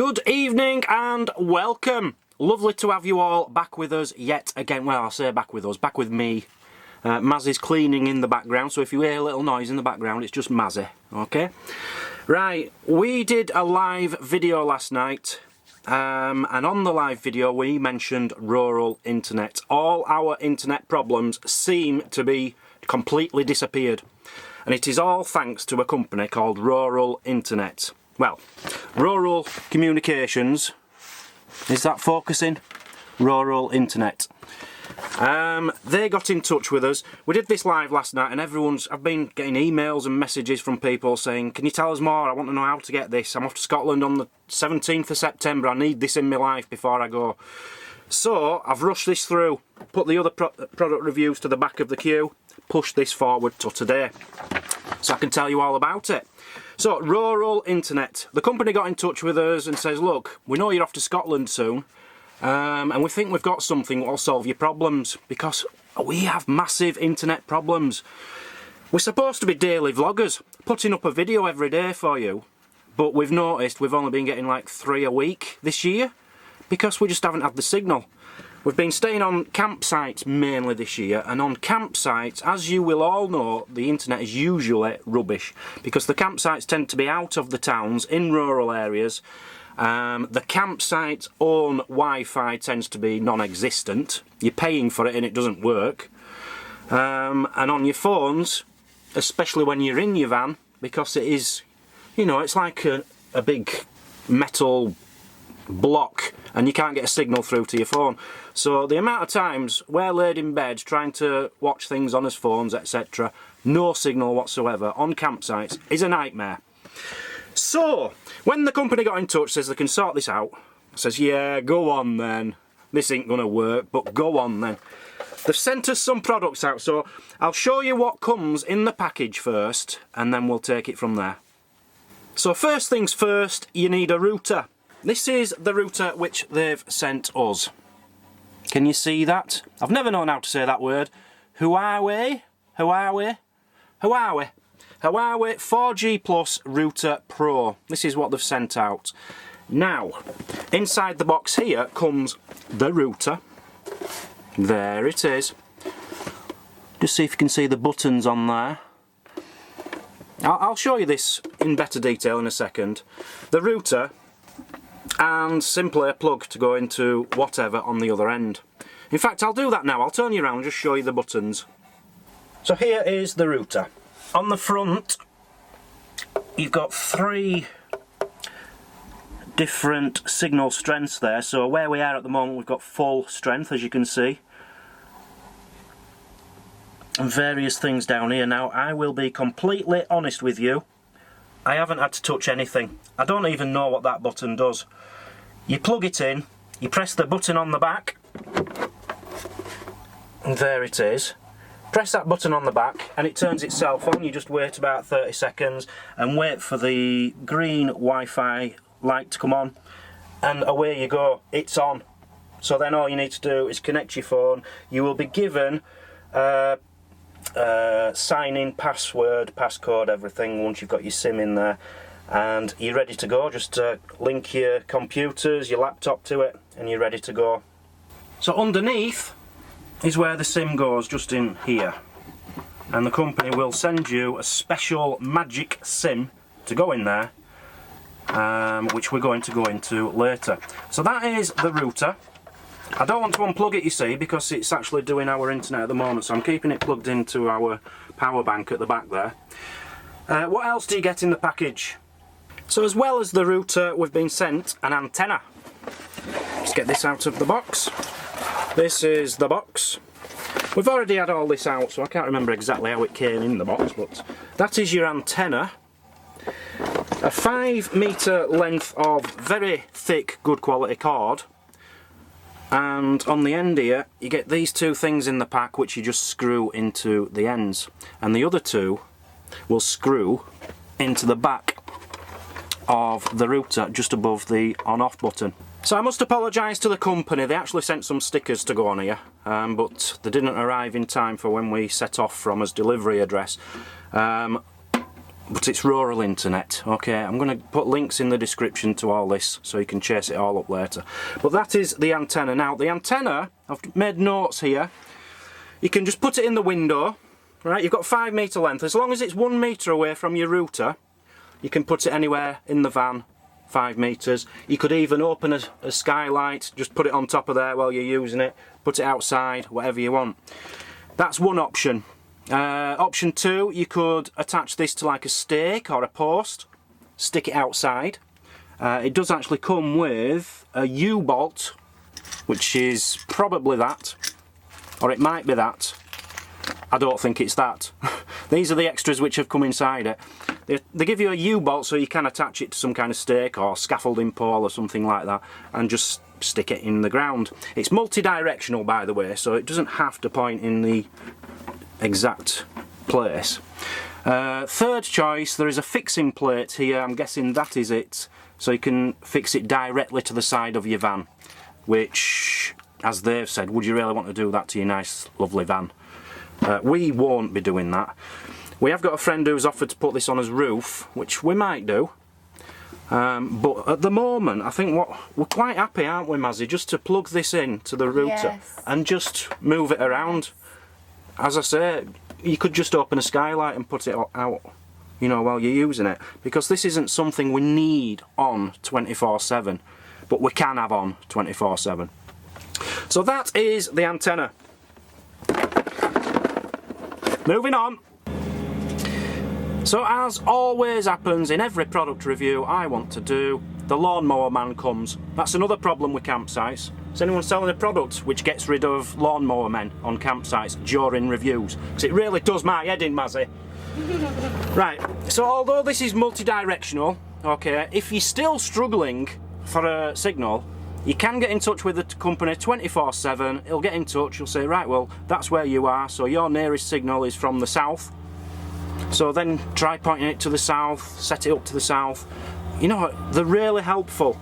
Good evening and welcome. Lovely to have you all back with us yet again. Well, I'll say back with us, back with me. Maz is cleaning in the background, so if you hear a little noise in the background, it's just Mazzy, okay? Right, we did a live video last night, and on the live video we mentioned rural internet. All our internet problems seem to be completely disappeared, and it is all thanks to a company called Rural Internet. Well, Rural Communications, is that focusing? Rural Internet. They got in touch with us. We did this live last night and I've been getting emails and messages from people saying, can you tell us more? I want to know how to get this. I'm off to Scotland on the 17th of September. I need this in my life before I go. So I've rushed this through, put the other product reviews to the back of the queue, pushed this forward to today, so I can tell you all about it. So, Rural Internet. The company got in touch with us and says, look, we know you're off to Scotland soon, and we think we've got something that will solve your problems, because we have massive internet problems. We're supposed to be daily vloggers, putting up a video every day for you, but we've noticed we've only been getting like 3 a week this year, because we just haven't had the signal. We've been staying on campsites mainly this year, and on campsites, as you will all know, the internet is usually rubbish, because the campsites tend to be out of the towns, in rural areas. The campsite's own Wi-Fi tends to be non-existent. You're paying for it and it doesn't work. And on your phones, especially when you're in your van, because it is, you know, it's like a big metal block and you can't get a signal through to your phone. So the amount of times we're laid in bed trying to watch things on his phones, etc., no signal whatsoever on campsites is a nightmare. So when the company got in touch, says they can sort this out, I says, yeah, go on then, this ain't gonna work, but go on then. They've sent us some products out, so I'll show you what comes in the package first and then we'll take it from there. So first things first, you need a router. This is the router which they've sent us. Can you see that? I've never known how to say that word. Huawei 4G Plus Router Pro. This is what they've sent out. Now, inside the box here comes the router. There it is. Just see if you can see the buttons on there. I'll show you this in better detail in a second. The router, and simply a plug to go into whatever on the other end. In fact, I'll do that now. I'll turn you around and just show you the buttons. So here is the router. On the front, you've got 3 different signal strengths there. So where we are at the moment, we've got full strength, as you can see. And various things down here. Now, I will be completely honest with you. I haven't had to touch anything. I don't even know what that button does. You plug it in, you press the button on the back, and there it is. Press that button on the back and it turns itself on. You just wait about 30 seconds and wait for the green Wi-Fi light to come on, and away you go, it's on. So then all you need to do is connect your phone. You will be given sign-in password, passcode, everything once you've got your SIM in there, and you're ready to go. Just link your computers, your laptop to it, and you're ready to go. So underneath is where the SIM goes, just in here, and the company will send you a special magic SIM to go in there, which we're going to go into later. So that is the router. I don't want to unplug it, you see, because it's actually doing our internet at the moment, so I'm keeping it plugged into our power bank at the back there. What else do you get in the package? So as well as the router, we've been sent an antenna. Let's get this out of the box. This is the box. We've already had all this out, so I can't remember exactly how it came in the box, but that is your antenna. A 5 metre length of very thick, good quality cord. And on the end here, you get these 2 things in the pack which you just screw into the ends. And the other 2 will screw into the back of the router, just above the on-off button. So I must apologise to the company. They actually sent some stickers to go on here, but they didn't arrive in time for when we set off from his delivery address. but it's rural internet. Okay, I'm going to put links in the description to all this so you can chase it all up later. But that is the antenna. Now the antenna, I've made notes here. You can just put it in the window, right? You've got 5 metre length. As long as it's 1 metre away from your router, you can put it anywhere in the van, 5 metres. You could even open a skylight, just put it on top of there while you're using it, put it outside, whatever you want. That's one option. Option 2, you could attach this to like a stake or a post, stick it outside. It does actually come with a U-bolt, which is probably that, or it might be that. I don't think it's that. These are the extras which have come inside it. They give you a U-bolt so you can attach it to some kind of stake or scaffolding pole or something like that and just stick it in the ground. It's multi-directional, by the way, so it doesn't have to point in the exact place. Third choice, there is a fixing plate here. I'm guessing that is it, so you can fix it directly to the side of your van, which, as they've said, would you really want to do that to your nice lovely van? We won't be doing that. We have got a friend who's offered to put this on his roof, which we might do. But at the moment, I think we're quite happy, aren't we, Mazzy, just to plug this in to the router and just move it around. As I say, you could just open a skylight and put it out, you know, while you're using it, because this isn't something we need on 24/7, but we can have on 24/7. So that is the antenna. Moving on. So as always happens in every product review I want to do, the lawnmower man comes. That's another problem with campsites. Is anyone selling a product which gets rid of lawnmower men on campsites during reviews? Because it really does my head in, Mazzy. Right, so although this is multi-directional, okay, if you're still struggling for a signal, you can get in touch with the company 24/7. He'll get in touch, he'll say, right, well, that's where you are, so your nearest signal is from the south. So then try pointing it to the south, set it up to the south. You know what, they're really helpful.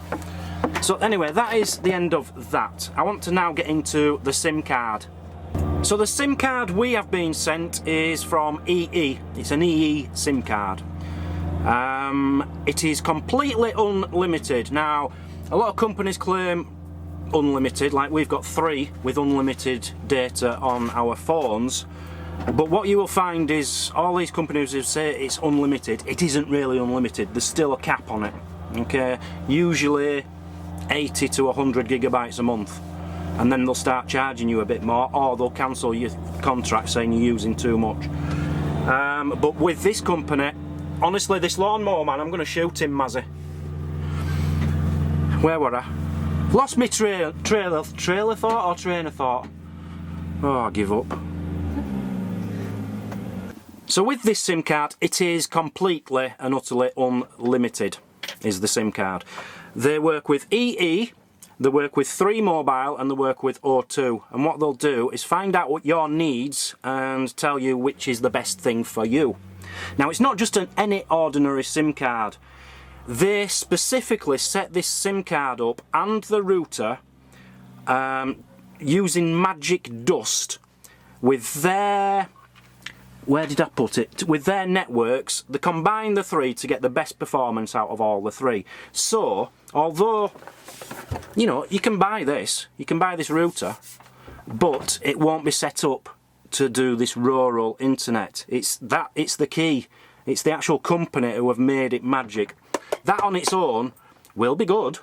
So anyway, that is the end of that. I want to now get into the SIM card. So the SIM card we have been sent is from EE. It's an EE SIM card. It is completely unlimited. Now, a lot of companies claim unlimited, like we've got 3 with unlimited data on our phones. But what you will find is all these companies who say it's unlimited, it isn't really unlimited. There's still a cap on it. Okay, usually 80 to 100 gigabytes a month, and then they'll start charging you a bit more, or they'll cancel your contract saying you're using too much. But with this company, honestly, this lawnmower man, I'm going to shoot him, Mazzy. Where were I? Lost me trailer thought or train of thought? Oh, I give up. So with this SIM card, it is completely and utterly unlimited, is the SIM card. They work with EE, they work with 3 Mobile, and they work with O2. And what they'll do is find out what your needs and tell you which is the best thing for you. Now, it's not just any ordinary SIM card. They specifically set this SIM card up and the router using magic dust with their... where did I put it? With their networks, they combine the 3 to get the best performance out of all the 3. So, although, you know, you can buy this router, but it won't be set up to do this rural internet. It's the key. It's the actual company who have made it magic. That on its own will be good,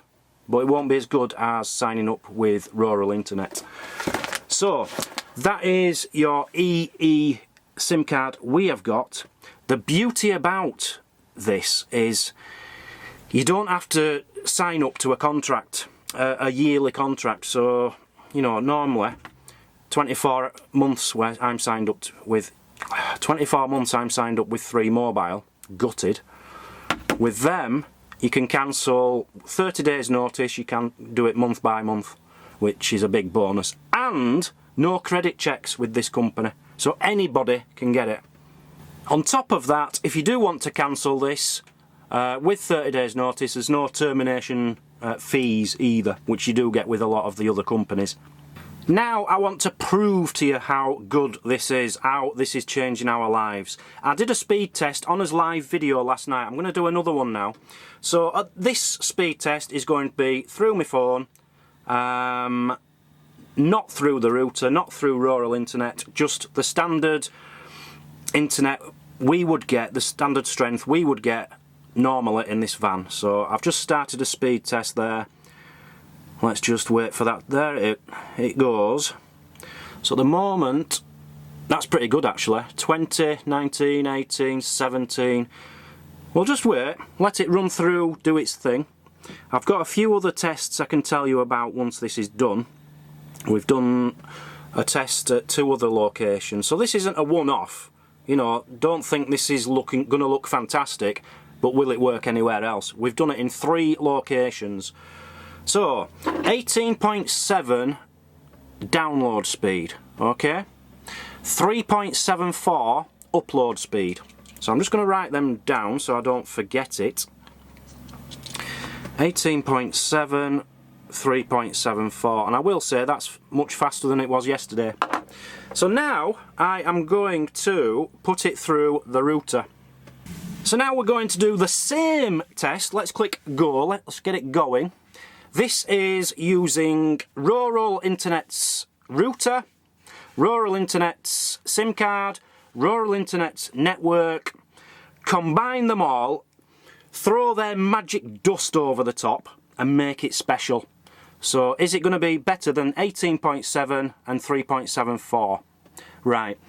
but it won't be as good as signing up with rural internet. So, that is your EE SIM card we have got. The beauty about this is you don't have to sign up to a contract, a yearly contract. So, you know, normally 24 months where I'm signed up with 24 months I'm signed up with 3 Mobile, gutted. With them, you can cancel 30 days notice, you can do it month by month, which is a big bonus. And no credit checks with this company, so anybody can get it. On top of that, if you do want to cancel this, with 30 days notice, there's no termination fees either, which you do get with a lot of the other companies. Now I want to prove to you how good this is, how this is changing our lives. I did a speed test on his live video last night. I'm going to do another one now. So this speed test is going to be through my phone, not through the router, not through rural internet, just the standard internet we would get, the standard strength we would get normally in this van. So I've just started a speed test there. Let's just wait for that. There it goes. So at the moment, that's pretty good actually. 20, 19, 18, 17. We'll just wait, let it run through, do its thing. I've got a few other tests I can tell you about once this is done. We've done a test at 2 other locations. So this isn't a one-off. You know, don't think this is going to look fantastic, but will it work anywhere else? We've done it in 3 locations. So, 18.7 download speed, okay? 3.74 upload speed. So I'm just going to write them down so I don't forget it. 18.7, 3.74, and I will say that's much faster than it was yesterday. So now I am going to put it through the router. So now we're going to do the same test. Let's click go, let's get it going. This is using Rural Internet's router, Rural Internet's SIM card, Rural Internet's network, combine them all, throw their magic dust over the top and make it special. So is it going to be better than 18.7 and 3.74? Right,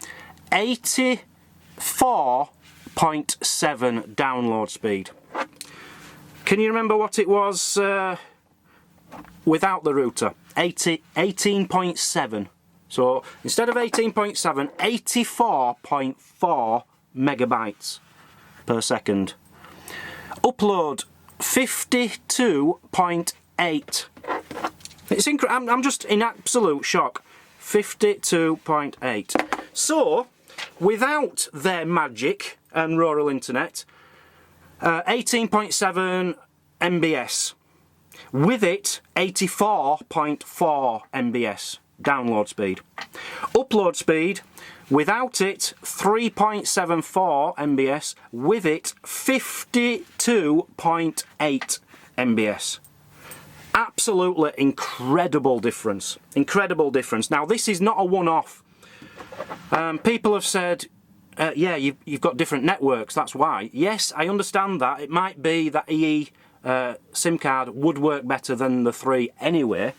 84.7 download speed. Can you remember what it was without the router? 18.7. So instead of 18.7, 84.4 megabytes per second. Upload 52.8. It's I'm just in absolute shock. 52.8. So without their magic and rural internet, 18.7 MBS. With it, 84.4 MBS download speed. Upload speed, without it, 3.74 MBS. With it, 52.8 MBS. Absolutely incredible difference. Incredible difference. Now, this is not a one-off. People have said, yeah, you've got different networks, that's why. Yes, I understand that. It might be that EE SIM card would work better than the 3 anyway,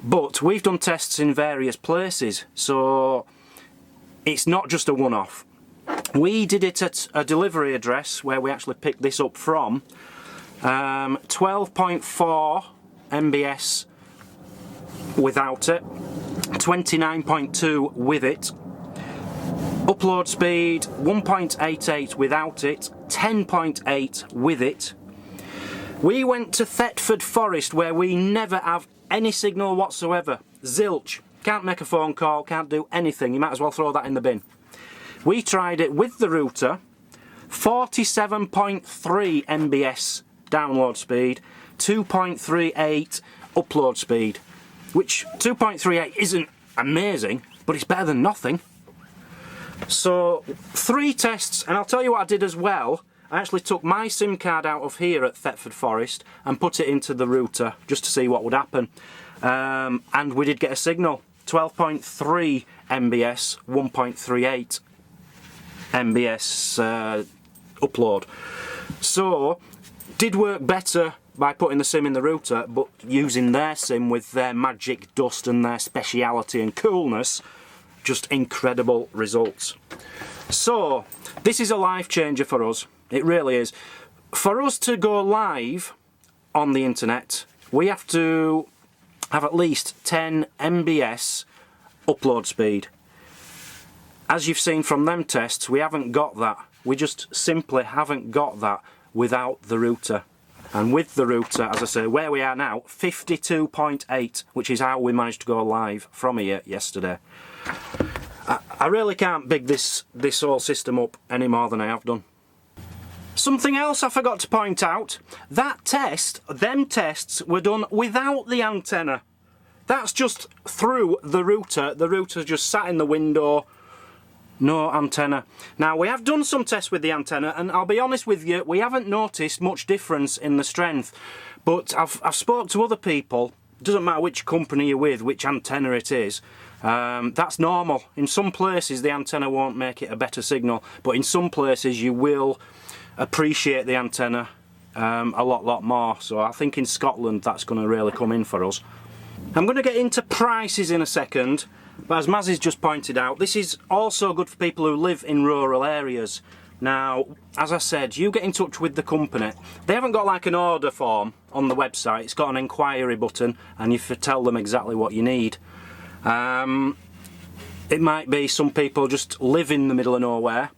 but we've done tests in various places, so it's not just a one-off. We did it at a delivery address where we actually picked this up from. 12.4 MBS without it, 29.2 with it. Upload speed 1.88 without it, 10.8 with it. We went to Thetford Forest where we never have any signal whatsoever. Zilch. Can't make a phone call, can't do anything. You might as well throw that in the bin. We tried it with the router. 47.3 MBS download speed, 2.38 upload speed. Which 2.38 isn't amazing, but it's better than nothing. So 3 tests, and I'll tell you what I did as well. I actually took my SIM card out of here at Thetford Forest and put it into the router just to see what would happen. And we did get a signal. 12.3 MBS, 1.38 MBS upload. So, did work better by putting the SIM in the router, but using their SIM with their magic dust and their speciality and coolness, just incredible results. So, this is a life changer for us. It really is. For us to go live on the internet, we have to have at least 10 MBS upload speed. As you've seen from them tests, we haven't got that. We just simply haven't got that without the router. And with the router, as I say, where we are now, 52.8, which is how we managed to go live from here yesterday. I really can't big this whole system up any more than I have done. Something else I forgot to point out, them tests were done without the antenna. That's just through the router. The router's just sat in the window. No antenna. Now, we have done some tests with the antenna, and I'll be honest with you, we haven't noticed much difference in the strength. But I've spoke to other people. Doesn't matter which company you're with, which antenna it is. That's normal. In some places the antenna won't make it a better signal, but in some places you will appreciate the antenna a lot more. So I think in Scotland that's going to really come in for us. I'm going to get into prices in a second, but as Mazzy's just pointed out, this is also good for people who live in rural areas. Now, as I said, you get in touch with the company. They haven't got like an order form on the website. It's got an inquiry button, and you tell them exactly what you need. It might be some people just live in the middle of nowhere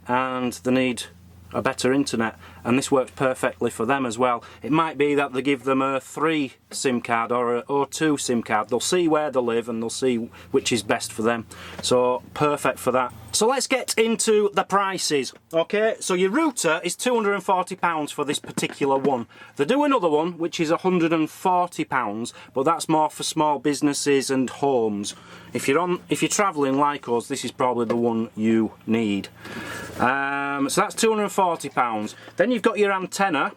and they need a better internet, and this works perfectly for them as well. It might be that they give them a 3 SIM card or a 2 SIM card. They'll see where they live and they'll see which is best for them. So perfect for that. So let's get into the prices. Okay, so your router is £240 for this particular one. They do another one which is £140, but that's more for small businesses and homes. If you're travelling like us, this is probably the one you need. So that's £240. Then you've got your antenna,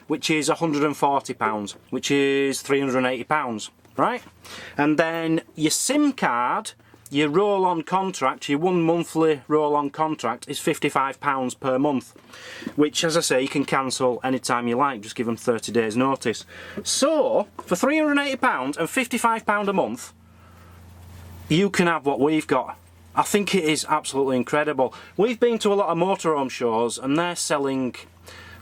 which is £140, which is £380, right? And then your SIM card, your roll-on contract, your 1 monthly roll-on contract is £55 per month, which, as I say, you can cancel anytime you like, just give them 30 days notice. So for £380 and £55 a month, you can have what we've got. I think it is absolutely incredible. We've been to a lot of motorhome shows and they're selling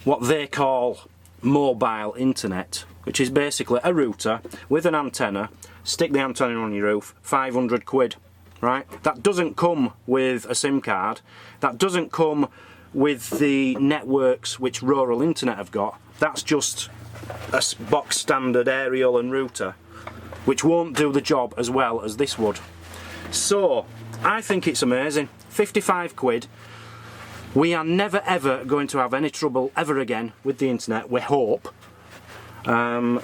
what they call mobile internet, which is basically a router with an antenna. Stick the antenna on your roof, 500 quid, right? That doesn't come with a SIM card. That doesn't come with the networks which rural internet have got. That's just a box standard aerial and router, which won't do the job as well as this would. So I think it's amazing. 55 quid. We are never ever going to have any trouble ever again with the internet, we hope. We're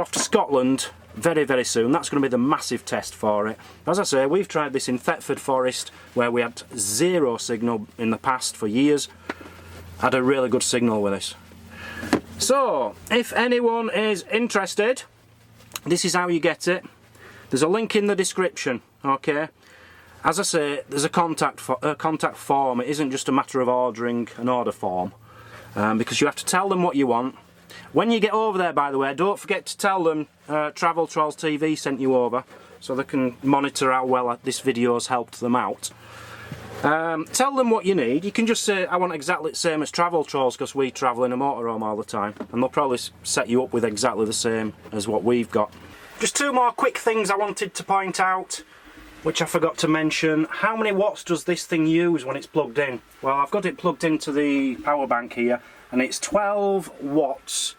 off to Scotland very soon. That's going to be the massive test for it. As I say, we've tried this in Thetford Forest where we had 0 signal in the past for years. Had a really good signal with this. So if anyone is interested, this is how you get it. There's a link in the description, okay? As I say, there's a contact form. It isn't just a matter of ordering an order form, because you have to tell them what you want. When you get over there, by the way, don't forget to tell them Travel Trolls TV sent you over, so they can monitor how well this video has helped them out. Tell them what you need. You can just say, I want exactly the same as Travel Trolls, because we travel in a motorhome all the time, and they'll probably set you up with exactly the same as what we've got. Just 2 more quick things I wanted to point out, which I forgot to mention. How many watts does this thing use when it's plugged in? Well, I've got it plugged into the power bank here, and it's 12 watts.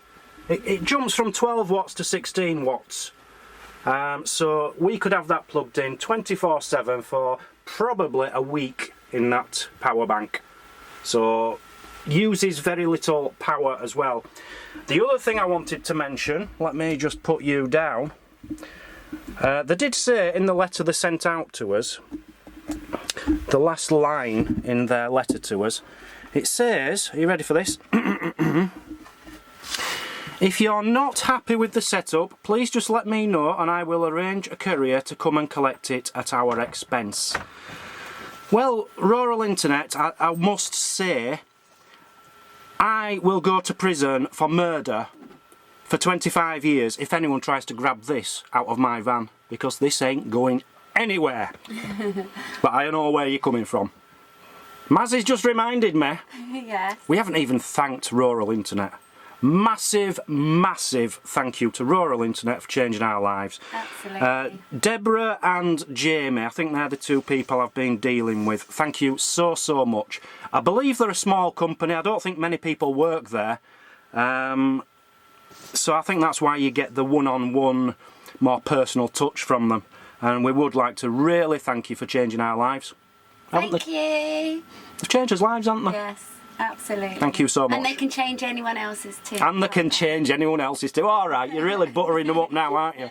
It jumps from 12 watts to 16 watts. So we could have that plugged in 24/7 for probably a week in that power bank. So uses very little power as well. The other thing I wanted to mention, let me just put you down. They did say in the letter they sent out to us, the last line in their letter to us, it says, are you ready for this? If you're not happy with the setup, please just let me know and I will arrange a courier to come and collect it at our expense. Well, rural internet, I must say, I will go to prison for murder for 25 years if anyone tries to grab this out of my van, because this ain't going anywhere. But I know where you're coming from. Mazzy's just reminded me. Yes. We haven't even thanked rural internet. Massive thank you to rural internet for changing our lives. Absolutely. Deborah and Jamie, I think they're the 2 people I've been dealing with. Thank you so much. I believe they're a small company. I don't think many people work there. So I think that's why you get the one-on-one, more personal touch from them. And we would like to really thank you for changing our lives. Thank you. They've changed us lives, haven't they? Yes. Absolutely. Thank you so much. And they can change anyone else's too. And they can change anyone else's too. All right, you're really buttering them up now, aren't you?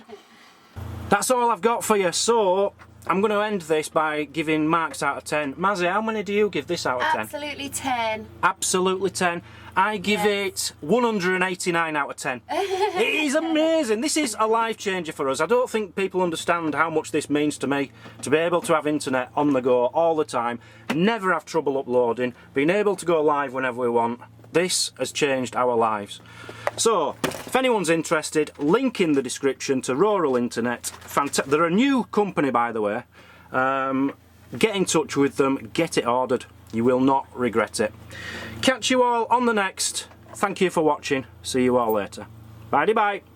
That's all I've got for you. So I'm going to end this by giving marks out of 10. Mazzy, how many do you give this out of 10? Absolutely 10. Absolutely 10. I give it 189 out of 10. It is amazing. This is a life changer for us. I don't think people understand how much this means to me, to be able to have internet on the go all the time, never have trouble uploading, being able to go live whenever we want. This has changed our lives. So, if anyone's interested, link in the description to Rural Internet. They're a new company, by the way. Get in touch with them, get it ordered. You will not regret it. Catch you all on the next. Thank you for watching. See you all later. Bye-bye.